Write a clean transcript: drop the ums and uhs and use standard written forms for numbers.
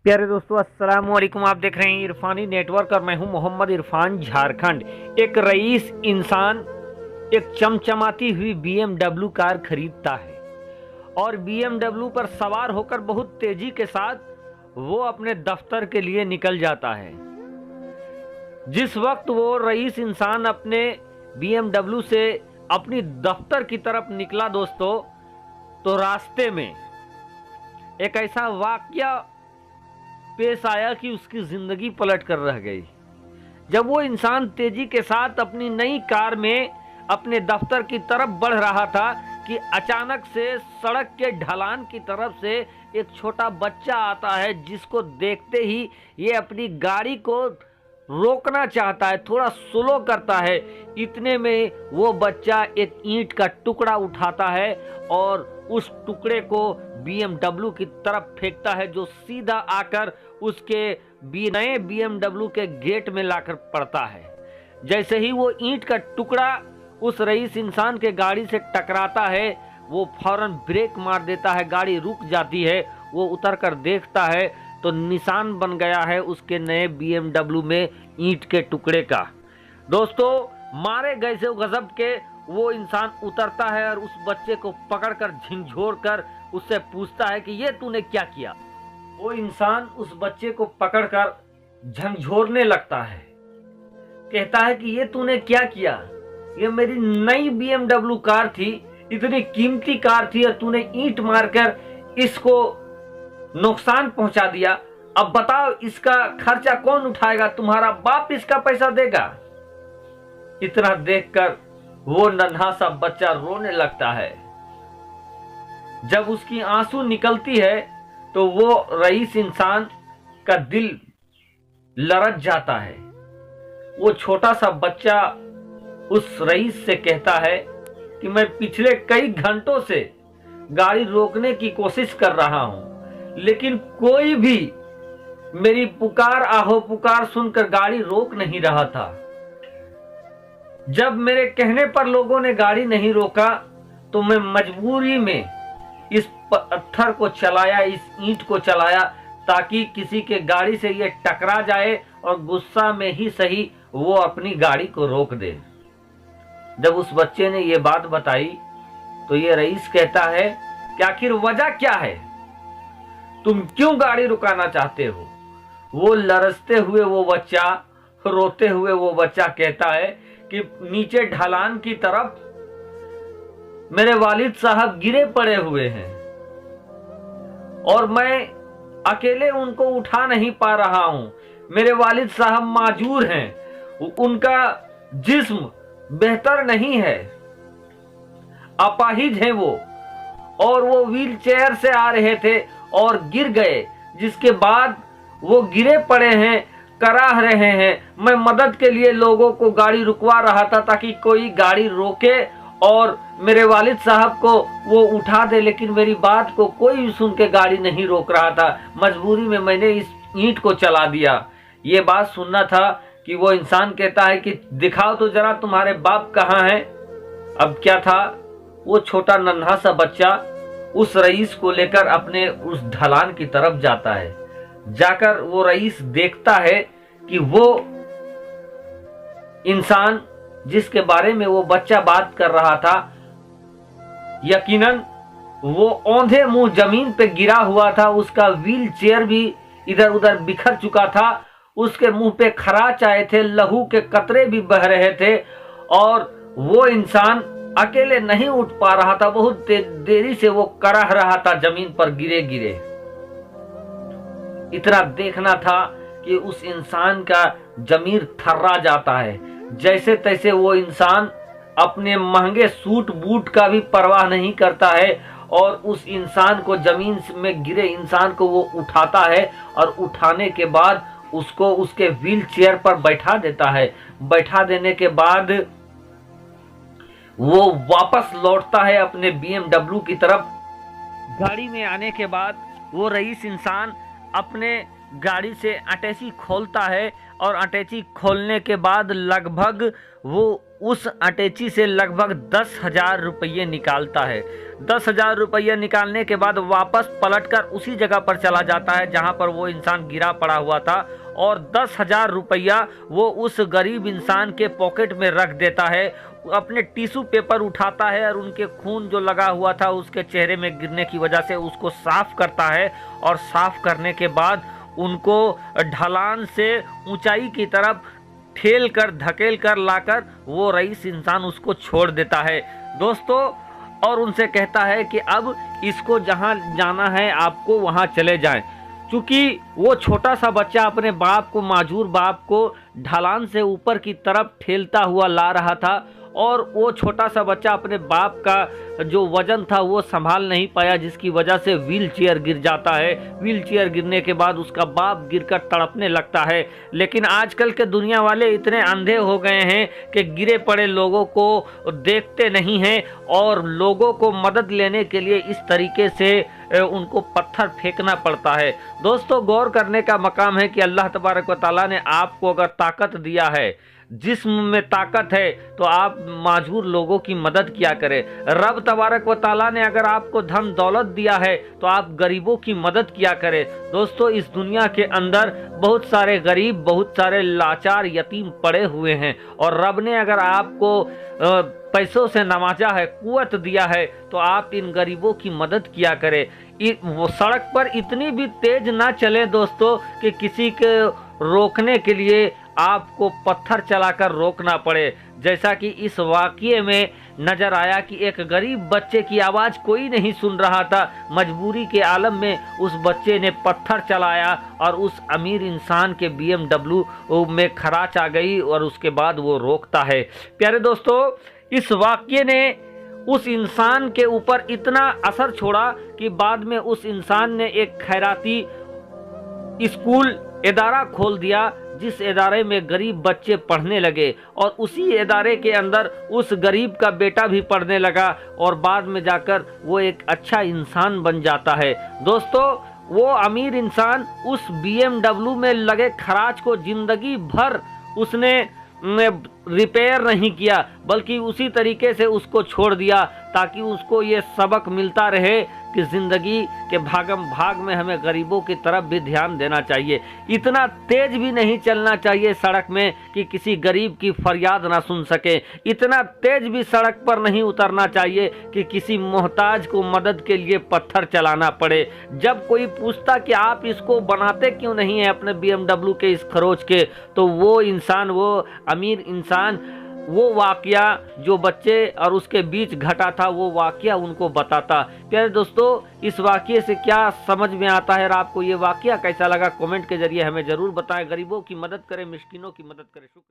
प्यारे दोस्तों, अस्सलाम वालेकुम। आप देख रहे हैं इरफानी नेटवर्क और मैं हूं मोहम्मद इरफान, झारखंड। एक रईस इंसान एक चमचमाती हुई BMW कार खरीदता है और BMW पर सवार होकर बहुत तेजी के साथ वो अपने दफ्तर के लिए निकल जाता है। जिस वक्त वो रईस इंसान अपने BMW से अपनी दफ्तर की तरफ निकला दोस्तों, तो रास्ते में एक ऐसा वाकया पेश आया कि उसकी जिंदगी पलट कर रह गई। जब वो इंसान तेजी के साथ अपनी नई कार में अपने दफ्तर की तरफ बढ़ रहा था कि अचानक से सड़क के ढलान की तरफ से एक छोटा बच्चा आता है, जिसको देखते ही ये अपनी गाड़ी को रोकना चाहता है, थोड़ा स्लो करता है। इतने में वो बच्चा एक ईंट का टुकड़ा उठाता है और उस टुकड़े को BMW की तरफ फेंकता है, जो सीधा आकर उसके नए BMW के गेट में लाकर पड़ता है। जैसे ही वो ईंट का टुकड़ा उस रईस इंसान के गाड़ी से टकराता है, वो फौरन ब्रेक मार देता है, गाड़ी रुक जाती है। वो उतर कर देखता है तो निशान बन गया है उसके नए BMW में ईंट के टुकड़े का। दोस्तों, मारे गए से गजब के वो इंसान उतरता है और उस बच्चे को पकड़कर झिंझोड़ उससे पूछता है कि ये तूने क्या किया। वो इंसान उस बच्चे को पकड़कर झंझोरने लगता है, कहता है कि ये तूने क्या किया, ये मेरी नई BMW कार थी, इतनी कीमती कार थी और तूने ईंट मारकर इसको नुकसान पहुंचा दिया। अब बताओ, इसका खर्चा कौन उठाएगा? तुम्हारा बाप इसका पैसा देगा? इतना देखकर वो नन्हा सा बच्चा रोने लगता है। जब उसकी आंसू निकलती है तो वो रईस इंसान का दिल लरच जाता है। वो छोटा सा बच्चा उस रईस से कहता है कि मैं पिछले कई घंटों से गाड़ी रोकने की कोशिश कर रहा हूं, लेकिन कोई भी मेरी पुकार आहो पुकार सुनकर गाड़ी रोक नहीं रहा था। जब मेरे कहने पर लोगों ने गाड़ी नहीं रोका तो मैं मजबूरी में इस पत्थर को चलाया, इस ईंट को चलाया, ताकि किसी के गाड़ी से ये टकरा जाए और गुस्सा में ही सही वो अपनी गाड़ी को रोक दे। जब उस बच्चे ने ये बात बताई तो ये रईस कहता है कि आखिर वजह क्या है, तुम क्यों गाड़ी रुकाना चाहते हो? वो लरसते हुए वो बच्चा, रोते हुए वो बच्चा कहता है कि नीचे ढलान की तरफ मेरे वालिद साहब गिरे पड़े हुए हैं और मैं अकेले उनको उठा नहीं पा रहा हूं। मेरे वालिद साहब माजूर हैं, उनका जिस्म बेहतर नहीं है, अपाहिज हैं वो, और वो व्हील चेयर से आ रहे थे और गिर गए, जिसके बाद वो गिरे पड़े हैं, कराह रहे हैं। मैं मदद के लिए लोगों को गाड़ी रुकवा रहा था ताकि कोई गाड़ी रोके और मेरे वालिद साहब को वो उठा दे, लेकिन मेरी बात को कोई सुन के गाड़ी नहीं रोक रहा था। मजबूरी में मैंने इस ईंट को चला दिया। ये बात सुनना था कि वो इंसान कहता है कि दिखाओ तो जरा तुम्हारे बाप कहाँ हैं। अब क्या था, वो छोटा नन्हा सा बच्चा उस रईस को लेकर अपने उस ढलान की तरफ जाता है। जाकर वो रईस देखता है कि वो इंसान जिसके बारे में वो बच्चा बात कर रहा था, यकीनन वो औंधे मुंह जमीन पे गिरा हुआ था। उसका व्हील चेयर भी इधर उधर बिखर चुका था, उसके मुंह पे खराच आए थे, लहू के कतरे भी बह रहे थे और वो इंसान अकेले नहीं उठ पा रहा था। बहुत देरी से वो कराह रहा था जमीन पर गिरे गिरे। इतना देखना था कि उस इंसान का जमीर थर्रा जाता है। जैसे तैसे वो इंसान अपने महंगे सूट बूट का भी परवाह नहीं करता है और उस इंसान को, जमीन में गिरे इंसान को वो उठाता है और उठाने के बाद उसको उसके व्हील चेयर पर बैठा देता है। बैठा देने के बाद वो वापस लौटता है अपने BMW की तरफ। गाड़ी में आने के बाद वो रईस इंसान अपने गाड़ी से अटैची खोलता है और अटैची खोलने के बाद लगभग वो उस अटैची से लगभग 10,000 रुपये निकालता है। 10,000 रुपये निकालने के बाद वापस पलटकर उसी जगह पर चला जाता है जहां पर वो इंसान गिरा पड़ा हुआ था, और 10,000 रुपया वो उस गरीब इंसान के पॉकेट में रख देता है। अपने टिश्यू पेपर उठाता है और उनके खून जो लगा हुआ था उसके चेहरे में गिरने की वजह से उसको साफ करता है, और साफ करने के बाद उनको ढलान से ऊंचाई की तरफ ठेल कर धकेल कर लाकर वो रईस इंसान उसको छोड़ देता है दोस्तों, और उनसे कहता है कि अब इसको जहां जाना है आपको वहां चले जाएं। चूंकि वो छोटा सा बच्चा अपने बाप को, माजूर बाप को ढलान से ऊपर की तरफ ठेलता हुआ ला रहा था, और वो छोटा सा बच्चा अपने बाप का जो वजन था वो संभाल नहीं पाया, जिसकी वजह से व्हील चेयर गिर जाता है। व्हील चेयर गिरने के बाद उसका बाप गिरकर तड़पने लगता है। लेकिन आजकल के दुनिया वाले इतने अंधे हो गए हैं कि गिरे पड़े लोगों को देखते नहीं हैं, और लोगों को मदद लेने के लिए इस तरीके से उनको पत्थर फेंकना पड़ता है। दोस्तों, गौर करने का मकाम है कि अल्लाह तबारक व तआला ने आपको अगर ताकत दिया है, जिस्म में ताकत है, तो आप माजूर लोगों की मदद किया करें। रब तबारक व तआला ने अगर आपको धन दौलत दिया है तो आप गरीबों की मदद किया करें। दोस्तों, इस दुनिया के अंदर बहुत सारे गरीब, बहुत सारे लाचार यतीम पड़े हुए हैं, और रब ने अगर आपको पैसों से नवाजा है, कुव्वत दिया है, तो आप इन गरीबों की मदद किया करें। वो सड़क पर इतनी भी तेज ना चले दोस्तों कि किसी के रोकने के लिए आपको पत्थर चलाकर रोकना पड़े। जैसा कि इस वाक़ये में नजर आया कि एक गरीब बच्चे की आवाज़ कोई नहीं सुन रहा था, मजबूरी के आलम में उस बच्चे ने पत्थर चलाया और उस अमीर इंसान के BMW में खराच आ गई, और उसके बाद वो रोकता है। प्यारे दोस्तों, इस वाक़ये ने उस इंसान के ऊपर इतना असर छोड़ा कि बाद में उस इंसान ने एक खैराती स्कूल इदारा खोल दिया, जिस इदारे में गरीब बच्चे पढ़ने लगे, और उसी इदारे के अंदर उस गरीब का बेटा भी पढ़ने लगा, और बाद में जाकर वो एक अच्छा इंसान बन जाता है। दोस्तों, वो अमीर इंसान उस BMW में लगे खराच को जिंदगी भर उसने रिपेयर नहीं किया, बल्कि उसी तरीके से उसको छोड़ दिया, ताकि उसको ये सबक मिलता रहे कि ज़िंदगी के भागम भाग में हमें गरीबों की तरफ भी ध्यान देना चाहिए। इतना तेज भी नहीं चलना चाहिए सड़क में कि किसी गरीब की फरियाद ना सुन सके। इतना तेज भी सड़क पर नहीं उतरना चाहिए कि किसी मोहताज को मदद के लिए पत्थर चलाना पड़े। जब कोई पूछता कि आप इसको बनाते क्यों नहीं है अपने BMW के इस खरोच के, तो वो इंसान, वो अमीर इंसान, वो वाकया जो बच्चे और उसके बीच घटा था, वो वाकया उनको बताता। प्यारे दोस्तों, इस वाकये से क्या समझ में आता है और आपको ये वाकया कैसा लगा, कमेंट के जरिए हमें ज़रूर बताएं। गरीबों की मदद करें, मिस्कीनों की मदद करें। शुक्रिया।